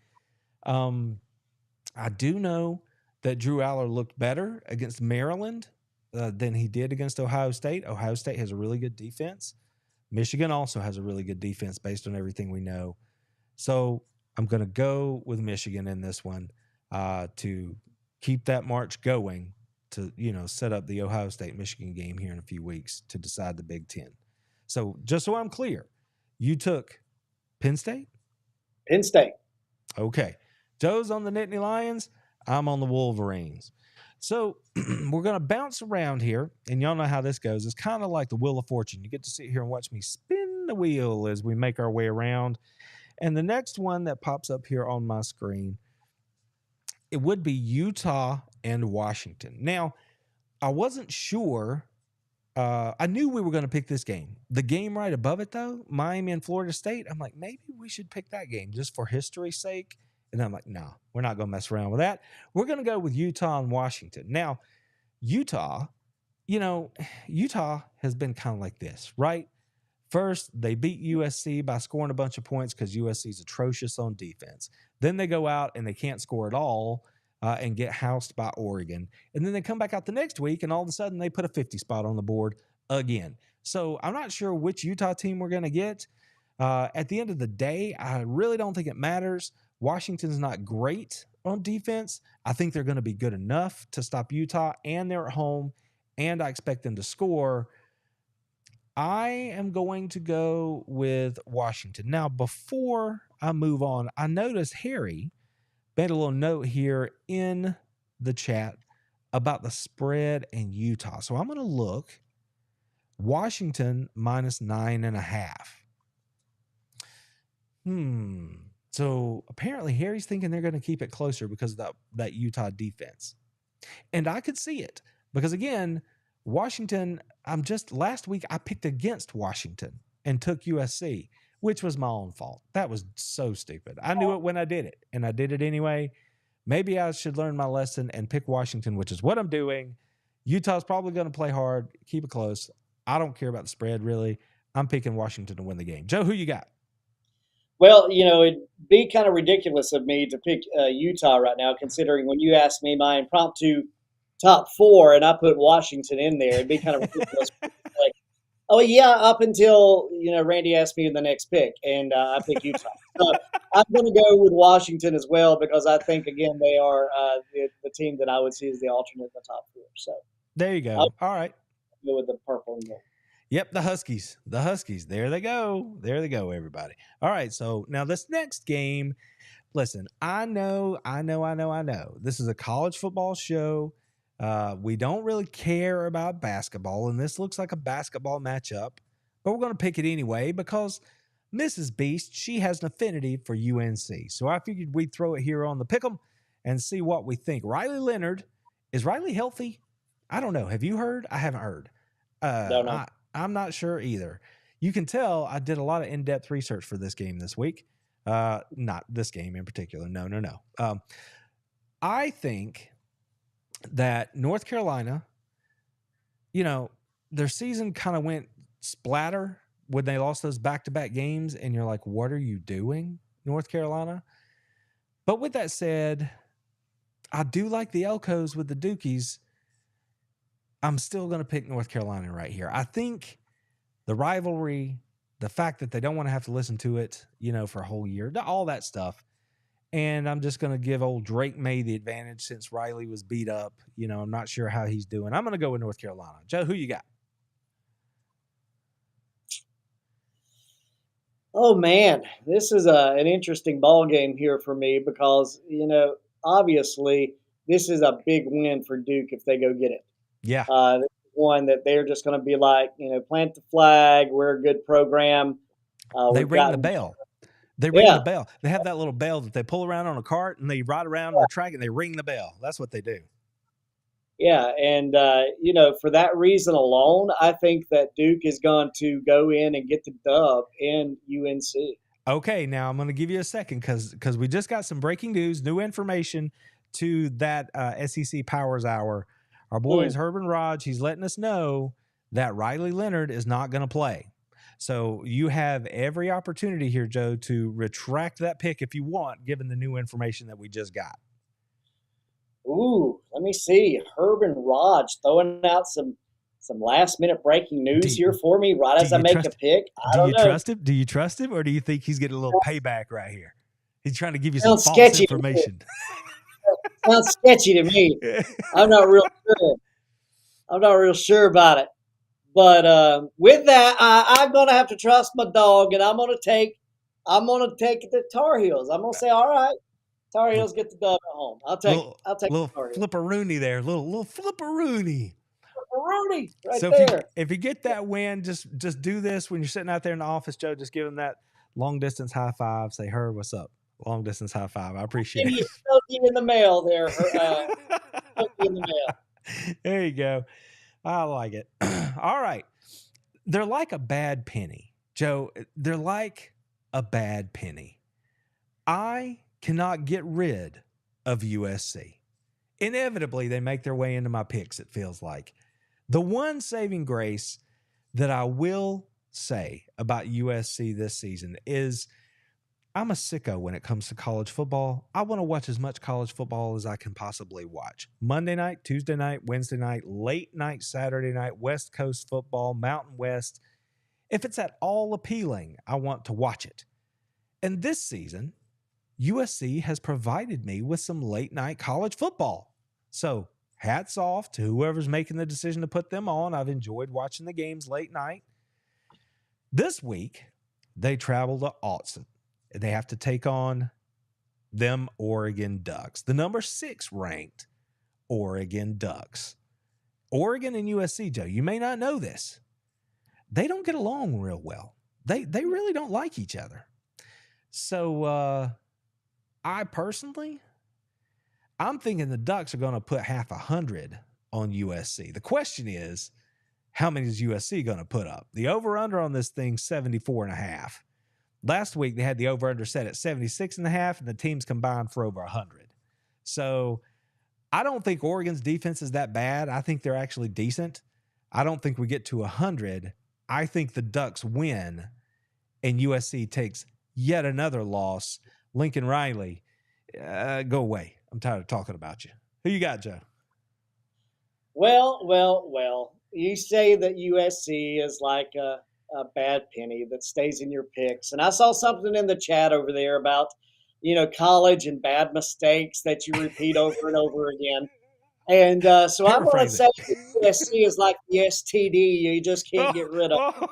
I do know that Drew Aller looked better against Maryland than he did against Ohio State. Ohio State has a really good defense. Michigan also has a really good defense based on everything we know. So I'm going to go with Michigan in this one to keep that march going to, set up the Ohio State-Michigan game here in a few weeks to decide the Big Ten. So just so I'm clear, you took Penn State? Penn State. Okay. Joe's on the Nittany Lions. I'm on the Wolverines. So we're going to bounce around here, and y'all know how this goes. It's kind of like the Wheel of Fortune. You get to sit here and watch me spin the wheel as we make our way around. And the next one that pops up here on my screen, it would be Utah and Washington. Now, I wasn't sure. I knew we were going to pick this game. The game right above it, though, Miami and Florida State, I'm like, maybe we should pick that game just for history's sake. And I'm like, no, we're not going to mess around with that. We're going to go with Utah and Washington. Now, Utah has been kind of like this, right? First, they beat USC by scoring a bunch of points because USC is atrocious on defense. Then they go out and they can't score at all and get housed by Oregon. And then they come back out the next week and all of a sudden they put a 50 spot on the board again. So I'm not sure which Utah team we're going to get. At the end of the day, I really don't think it matters. Washington's not great on defense. I think they're going to be good enough to stop Utah, and they're at home, and I expect them to score. I am going to go with Washington. Now, before I move on, I noticed Harry made a little note here in the chat about the spread in Utah. So I'm going to look. Washington minus 9.5. So apparently Harry's thinking they're going to keep it closer because of that Utah defense. And I could see it because, again, Washington, last week I picked against Washington and took USC, which was my own fault. That was so stupid. I knew it when I did it, and I did it anyway. Maybe I should learn my lesson and pick Washington, which is what I'm doing. Utah's probably going to play hard, keep it close. I don't care about the spread, really. I'm picking Washington to win the game. Joe, who you got? Well, it'd be kind of ridiculous of me to pick Utah right now, considering when you asked me my impromptu top 4 and I put Washington in there, it'd be kind of ridiculous. Like, oh, yeah, up until, Randy asked me in the next pick, and I pick Utah. So I'm going to go with Washington as well because I think, again, they are the team that I would see as the alternate in the top 4. So there you go. All right. Go with the purple and gold. Yep, the Huskies. The Huskies. There they go. There they go, everybody. All right, so now this next game, listen, I know. This is a college football show. We don't really care about basketball, and this looks like a basketball matchup, but we're going to pick it anyway because Mrs. Beast, she has an affinity for UNC. So I figured we'd throw it here on the Pick'em and see what we think. Riley Leonard, is Riley healthy? I don't know. Have you heard? I haven't heard. No. I'm not sure either. You can tell I did a lot of in-depth research for this game this week. Not this game in particular. No. I think that North Carolina, their season kind of went splatter when they lost those back-to-back games, and you're like, what are you doing, North Carolina? But with that said, I do like the Elcos with the Dukies. I'm still going to pick North Carolina right here. I think the rivalry, the fact that they don't want to have to listen to it, for a whole year, all that stuff. And I'm just going to give old Drake May the advantage since Riley was beat up. I'm not sure how he's doing. I'm going to go with North Carolina. Joe, who you got? Oh, man, this is an interesting ball game here for me because, obviously this is a big win for Duke if they go get it. Yeah. This is one that they're just going to be like, plant the flag. We're a good program. They ring the bell. They ring the bell. They have that little bell that they pull around on a cart and they ride around the track and they ring the bell. That's what they do. Yeah. And, for that reason alone, I think that Duke is going to go in and get the dub in UNC. Okay. Now I'm going to give you a second because we just got some breaking news, new information to that SEC Powers Hour. Our boy is Herman Raj. He's letting us know that Riley Leonard is not going to play. So you have every opportunity here, Joe, to retract that pick if you want, given the new information that we just got. Ooh, let me see. Herman Raj throwing out some last-minute breaking news here for me right as I make a pick. I don't know. Trust him? Do you trust him, or do you think he's getting a little payback right here? He's trying to give you some false information. Sounds sketchy to me. I'm not real sure about it. But with that, I'm gonna have to trust my dog, and I'm gonna take the Tar Heels. I'm gonna say, all right, Tar Heels get the dub at home. I'll take little the Tar Heels. flipperoonie there, little flipperoonie. Flipperoonie right so there. If you get that win, just do this when you're sitting out there in the office, Joe. Just give him that long distance high five. Say, "Her, what's up?" Long distance high five. I appreciate it. In the mail there. In the mail. There you go. I like it. All right. They're like a bad penny, Joe. They're like a bad penny. I cannot get rid of USC. Inevitably, they make their way into my picks, it feels like. The one saving grace that I will say about USC this season is I'm a sicko when it comes to college football. I want to watch as much college football as I can possibly watch. Monday night, Tuesday night, Wednesday night, late night, Saturday night, West Coast football, Mountain West. If it's at all appealing, I want to watch it. And this season, USC has provided me with some late night college football. So hats off to whoever's making the decision to put them on. I've enjoyed watching the games late night. This week, they travel to Austin. They have to take on them Oregon Ducks, the number 6 ranked Oregon Ducks. Oregon and USC, Joe, you may not know this. They don't get along real well. They really don't like each other. So I'm thinking the Ducks are going to put half 100 on USC. The question is, how many is USC going to put up? The over-under on this thing, 74.5. Last week, they had the over-under set at 76.5, and the teams combined for over 100. So I don't think Oregon's defense is that bad. I think they're actually decent. I don't think we get to 100. I think the Ducks win, and USC takes yet another loss. Lincoln Riley, go away. I'm tired of talking about you. Who you got, Joe? Well. You say that USC is like a bad penny that stays in your picks. And I saw something in the chat over there about, college and bad mistakes that you repeat over and over again. And so I'm going to say USC is like the STD you just can't get rid of.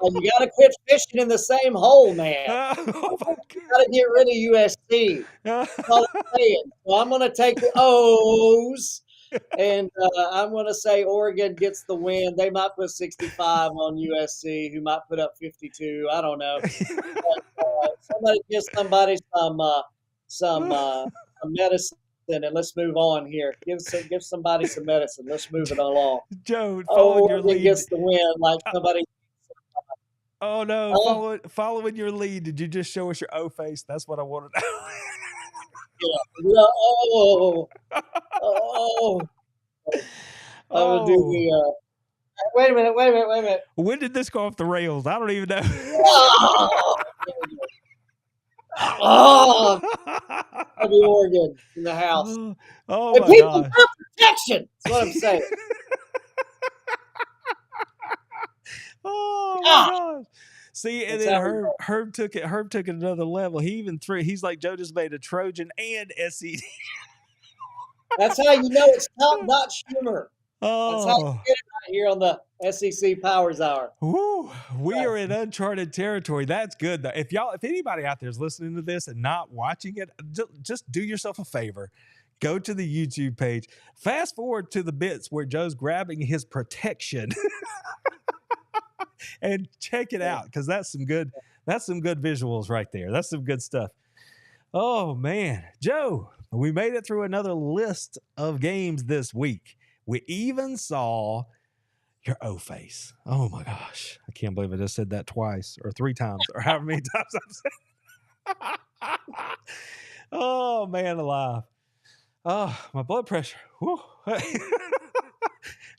And you got to quit fishing in the same hole, man. You got to get rid of USC. That's all I'm saying. So I'm going to take the O's. And I'm going to say Oregon gets the win. They might put 65 on USC, who might put up 52. I don't know. But, somebody give somebody some medicine, and let's move on here. Give somebody some medicine. Let's move it along. Joe, following your lead. Gets the win like somebody. Oh no! Following your lead, did you just show us your O face? That's what I wanted. Yeah. I will do the. Wait a minute. When did this go off the rails? I don't even know. I'll be Oregon in the house. Oh and my people God! Protection. That's what I'm saying. Oh my gosh. See, and then Herb took it another level. He even threw, he's like, Joe just made a Trojan and SED. That's how you know it's top-notch humor. Oh. That's how you get it right here on the SEC Powers Hour. Woo, we are in uncharted territory. That's good though. If anybody out there is listening to this and not watching it, just do yourself a favor. Go to the YouTube page. Fast forward to the bits where Joe's grabbing his protection. And check it out, because that's some good visuals right there. That's some good stuff. Oh man, Joe, we made it through another list of games this week. We even saw your O face. Oh my gosh, I can't believe I just said that twice or 3 times or however many times I've said. Oh man, alive. Oh, my blood pressure. Whew.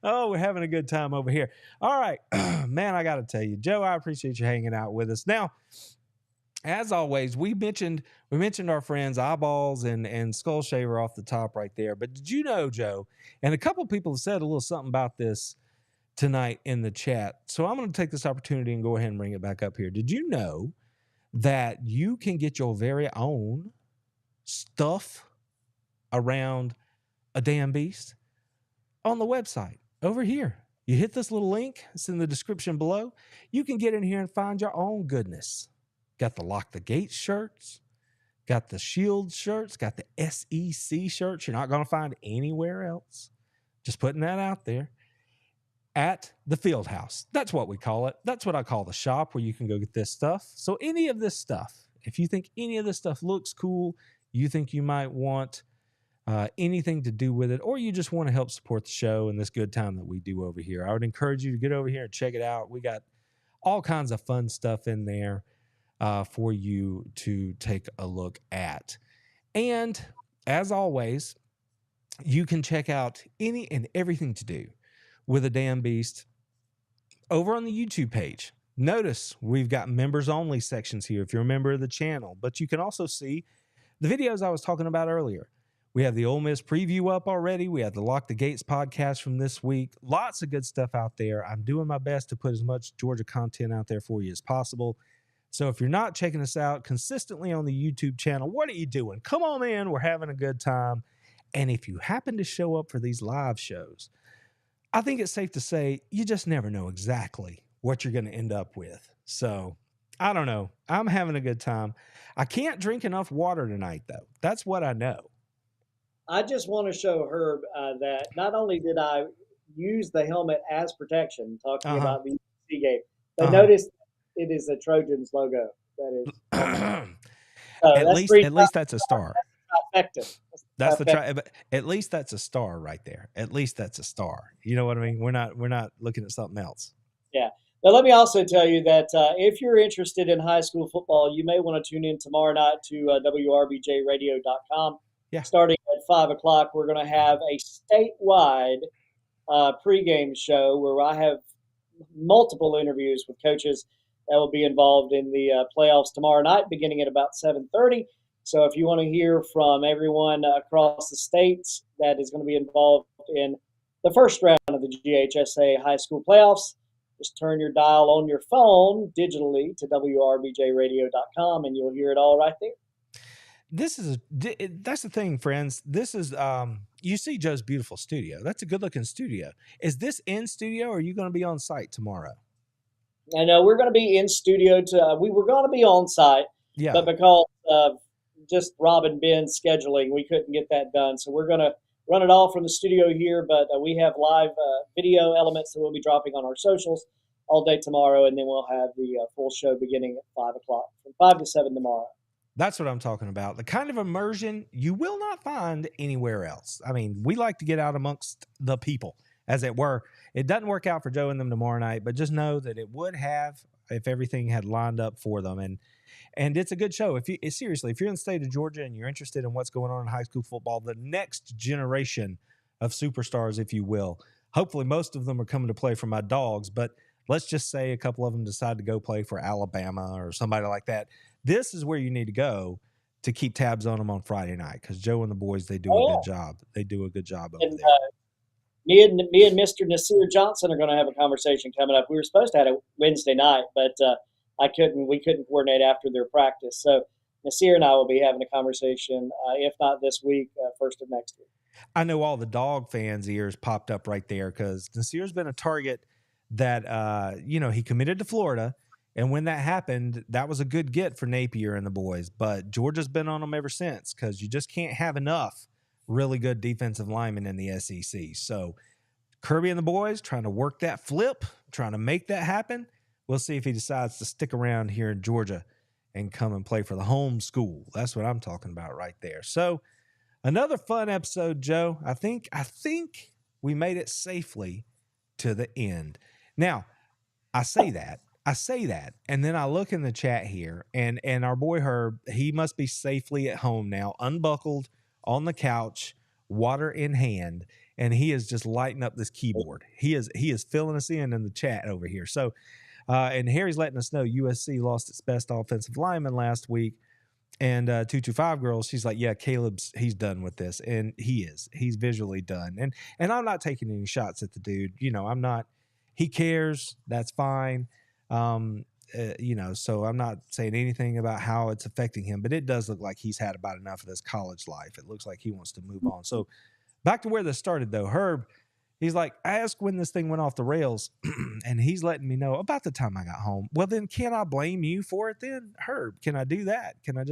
Oh, we're having a good time over here. All right, man, I got to tell you, Joe, I appreciate you hanging out with us. Now, as always, we mentioned our friends Eyeballs and Skull Shaver off the top right there. But did you know, Joe, and a couple of people have said a little something about this tonight in the chat. So I'm going to take this opportunity and go ahead and bring it back up here. Did you know that you can get your very own stuff around a damn beast on the website over here? You hit this little link. It's in the description below. You can get in here and find your own goodness. Got the Lock the Gate shirts, got the Shield shirts, got the SEC shirts. You're not going to find anywhere else. Just putting that out there. At the Field House. That's what we call it. That's what I call the shop where you can go get this stuff. So any of this stuff, if you think any of this stuff looks cool, you think you might want anything to do with it, or you just want to help support the show and this good time that we do over here, I would encourage you to get over here and check it out. We got all kinds of fun stuff in there for you to take a look at. And as always, you can check out any and everything to do with a damn beast over on the YouTube page. Notice we've got members only sections here if you're a member of the channel, but you can also see the videos I was talking about earlier. We have the Ole Miss preview up already. We have the Lock the Gates podcast from this week. Lots of good stuff out there. I'm doing my best to put as much Georgia content out there for you as possible. So if you're not checking us out consistently on the YouTube channel, what are you doing? Come on in. We're having a good time. And if you happen to show up for these live shows, I think it's safe to say you just never know exactly what you're going to end up with. So I don't know. I'm having a good time. I can't drink enough water tonight, though. That's what I know. I just want to show Herb that not only did I use the helmet as protection, talking about the UC game, but notice it is a Trojans logo that is on the so at least that's a star. That's the at least that's a star right there. At least that's a star. You know what I mean? We're not looking at something else. Yeah. Now, let me also tell you that if you're interested in high school football, you may want to tune in tomorrow night to WRBJradio.com. Yeah. Starting at 5 o'clock, we're going to have a statewide pregame show where I have multiple interviews with coaches that will be involved in the playoffs tomorrow night, beginning at about 7:30. So if you want to hear from everyone across the states that is going to be involved in the first round of the GHSA high school playoffs, just turn your dial on your phone digitally to WRBJradio.com and you'll hear it all right there. That's the thing, friends. This is you see Joe's beautiful studio. That's a good looking studio. Is this in studio or are you going to be on site tomorrow? I know we're going to be in studio. We were going to be on site, but because of just Rob and Ben's scheduling, we couldn't get that done. So we're going to run it all from the studio here, but we have live video elements that we'll be dropping on our socials all day tomorrow, and then we'll have the full show beginning at 5 o'clock, from 5 to 7 tomorrow. That's what I'm talking about. The kind of immersion you will not find anywhere else. I mean, we like to get out amongst the people, as it were. It doesn't work out for Joe and them tomorrow night, but just know that it would have if everything had lined up for them. And it's a good show. Seriously, if you're in the state of Georgia and you're interested in what's going on in high school football, the next generation of superstars, if you will, hopefully most of them are coming to play for my Dogs, but let's just say a couple of them decide to go play for Alabama or somebody like that. This is where you need to go to keep tabs on them on Friday night, because Joe and the boys, they do a good job. They do a good job over there. Me and Mr. Nasir Johnson are going to have a conversation coming up. We were supposed to have it Wednesday night, but we couldn't coordinate after their practice. So Nasir and I will be having a conversation, if not this week, first of next week. I know all the Dog fans' ears popped up right there, because Nasir's been a target that, he committed to Florida. And when that happened, that was a good get for Napier and the boys. But Georgia's been on them ever since, because you just can't have enough really good defensive linemen in the SEC. So Kirby and the boys trying to work that flip, trying to make that happen. We'll see if he decides to stick around here in Georgia and come and play for the home school. That's what I'm talking about right there. So another fun episode, Joe. I think we made it safely to the end. Now, I say that, and then I look in the chat here, and our boy Herb, he must be safely at home now, unbuckled on the couch, water in hand, and he is just lighting up this keyboard. He is filling us in the chat over here. So, and Harry's letting us know USC lost its best offensive lineman last week, and 225 girls, she's like, yeah, he's done with this, and he's visually done, and I'm not taking any shots at the dude. I'm not. He cares. That's fine. So I'm not saying anything about how it's affecting him, but it does look like he's had about enough of this college life. It looks like he wants to move on. So back to where this started, though. Herb, he's like, I asked when this thing went off the rails, and he's letting me know about the time I got home. Well, then can I blame you for it then, Herb? Can I do that? Can I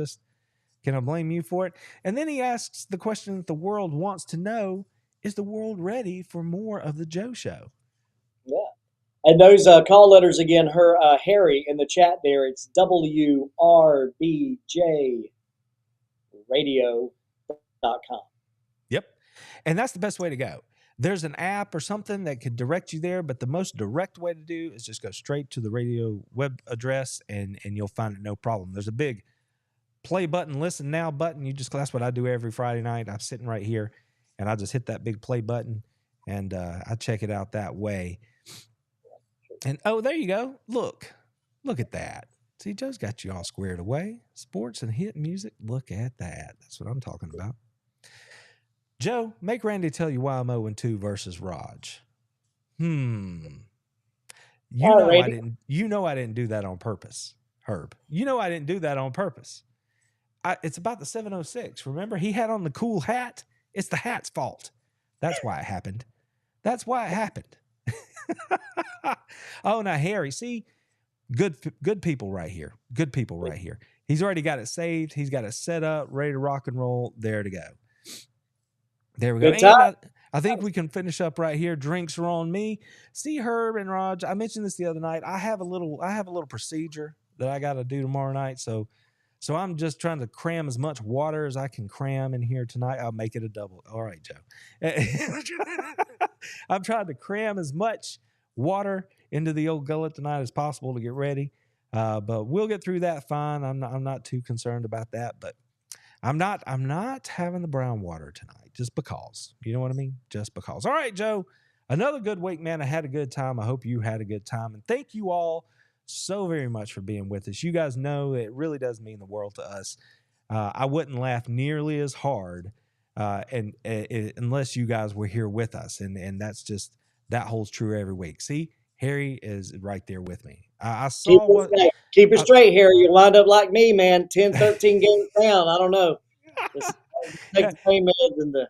blame you for it? And then he asks the question that the world wants to know: is the world ready for more of the Joe Show? Yeah. And those call letters again, Harry in the chat there, it's WRBJradio.com. Yep. And that's the best way to go. There's an app or something that could direct you there, but the most direct way to do is just go straight to the radio web address, and you'll find it no problem. There's a big play button, listen now button. That's what I do every Friday night. I'm sitting right here, and I just hit that big play button, and I check it out that way. And, oh, there you go. Look at that. See, Joe's got you all squared away. Sports and hit music. Look at that. That's what I'm talking about. Joe, make Randy tell you why I'm 0-2 versus Raj. I didn't do that on purpose, Herb. I didn't do that on purpose. It's about the 706. Remember, he had on the cool hat. It's the hat's fault. That's why it happened. Oh, now Harry, see, good people right here. He's already got it saved. He's got it set up, ready to rock and roll, there to go. There we go. Good time. And I think we can finish up right here. Drinks are on me. See, Herb and Raj, I mentioned this the other night. I have a little procedure that I got to do tomorrow night. So I'm just trying to cram as much water as I can cram in here tonight. I'll make it a double. All right, Joe. I'm trying to cram as much water into the old gullet tonight as possible to get ready. But we'll get through that fine. I'm not too concerned about that, but I'm not having the brown water tonight just because. You know what I mean? Just because. All right, Joe. Another good week, man. I had a good time. I hope you had a good time. And thank you all so very much for being with us. You guys know it really does mean the world to us. I wouldn't laugh nearly as hard unless you guys were here with us. And that holds true every week. See, Harry is right there with me. I saw keep it straight, Harry. You'll wind up like me, man. 10, 13 games down. I don't know. Just take the pain meds and the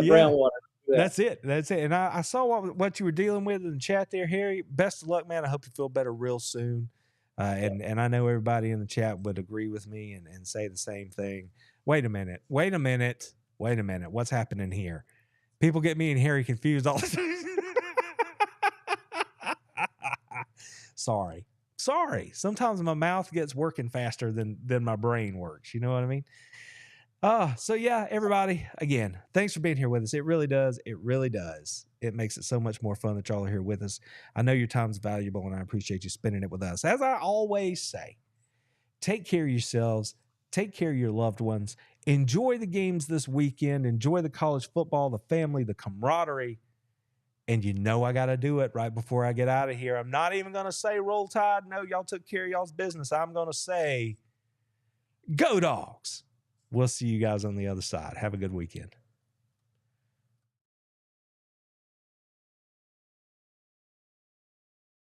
brown water. That's it. And I saw what you were dealing with in the chat there, Harry. Best of luck, man. I hope you feel better real soon. And I know everybody in the chat would agree with me and say the same thing. Wait a minute. What's happening here? People get me and Harry confused all the time. Sorry. Sometimes my mouth gets working faster than my brain works. You know what I mean? So yeah, everybody, again, thanks for being here with us. It really does. It makes it so much more fun that y'all are here with us. I know your time's valuable and I appreciate you spending it with us. As I always say, take care of yourselves, take care of your loved ones, enjoy the games this weekend, enjoy the college football, the family, the camaraderie. And you know I got to do it right before I get out of here. I'm not even going to say roll tide. No, y'all took care of y'all's business. I'm going to say go Dogs. We'll see you guys on the other side. Have a good weekend.